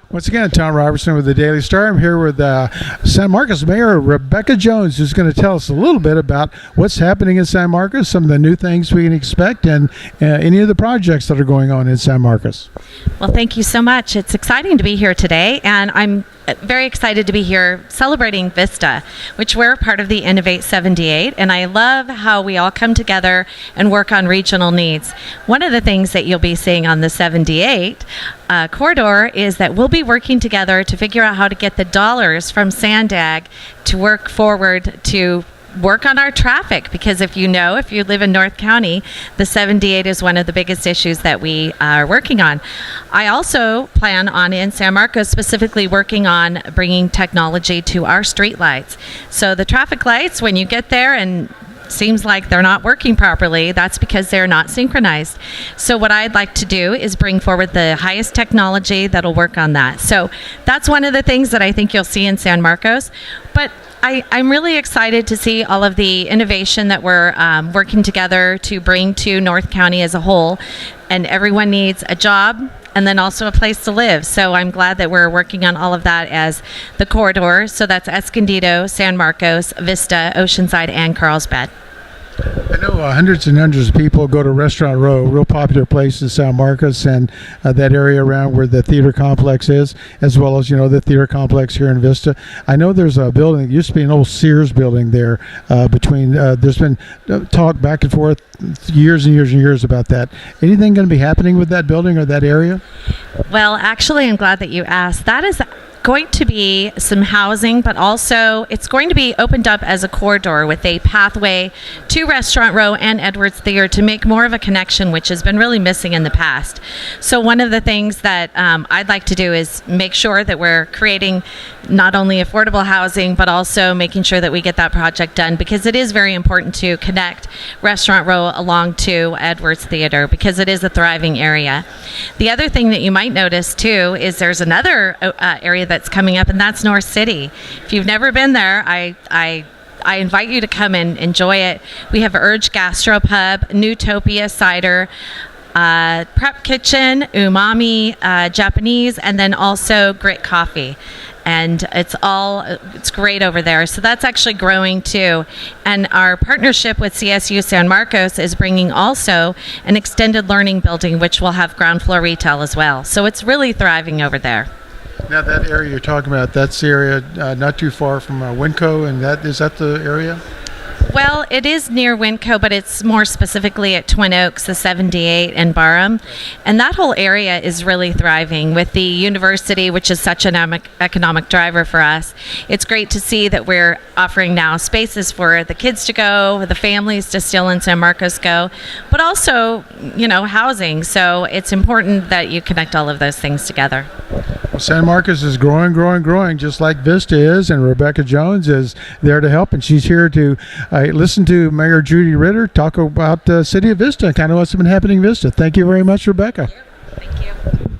Once again, Tom Robertson with the Daily Star. I'm here with San Marcos Mayor Rebecca Jones, who's going to tell us a little bit about what's happening in San Marcos, some of the new things we can expect, and any of the projects that are going on in San Marcos. Well, thank you so much. It's exciting to be here today, and I'm very excited to be here celebrating Vista, which we're part of the Innovate 78, and I love how we all come together and work on regional needs. One of the things that you'll be seeing on the 78 corridor is that we'll be working together to figure out how to get the dollars from Sandag to work forward to work on our traffic, because if you live in North County, the 78 is one of the biggest issues that we are working on. I also plan on, in San Marcos, specifically working on bringing technology to our street lights. So the traffic lights, when you get there and seems like they're not working properly, that's because they're not synchronized. So what I'd like to do is bring forward the highest technology that'll work on that. So that's one of the things that I think you'll see in San Marcos. But I'm really excited to see all of the innovation that we're working together to bring to North County as a whole. And everyone needs a job and then also a place to live. So I'm glad that we're working on all of that as the corridor. So that's Escondido, San Marcos, Vista, Oceanside, and Carlsbad. I know hundreds and hundreds of people go to Restaurant Row, real popular place in San Marcos, and that area around where the theater complex is, as well as, the theater complex here in Vista. I know there's a building, it used to be an old Sears building there there's been talk back and forth years and years and years about that. Anything going to be happening with that building or that area? Well, actually, I'm glad that you asked. That is going to be some housing, but also it's going to be opened up as a corridor with a pathway to Restaurant Row and Edwards Theater to make more of a connection, which has been really missing in the past. So one of the things that I'd like to do is make sure that we're creating not only affordable housing, but also making sure that we get that project done, because it is very important to connect Restaurant Row along to Edwards Theater, because it is a thriving area. The other thing that you might notice too is there's another area that's coming up, and that's North City. If you've never been there, I invite you to come and enjoy it. We have Urge Gastropub, Newtopia Cider, Prep Kitchen, Umami Japanese, and then also Grit Coffee. And it's great over there. So that's actually growing too. And our partnership with CSU San Marcos is bringing also an extended learning building, which will have ground floor retail as well. So it's really thriving over there. Now that area you're talking about, that's the area not too far from Winco, and is that the area? Well, it is near Winco, but it's more specifically at Twin Oaks, the 78, and Barham. And that whole area is really thriving with the university, which is such an economic driver for us. It's great to see that we're offering now spaces for the kids to go, the families to still in San Marcos go, but also, housing. So it's important that you connect all of those things together. Well, San Marcos is growing, just like Vista is, and Rebecca Jones is there to help, and she's here to listen to Mayor Judy Ritter talk about the city of Vista and kind of what's been happening in Vista. Thank you very much, Rebecca. Thank you.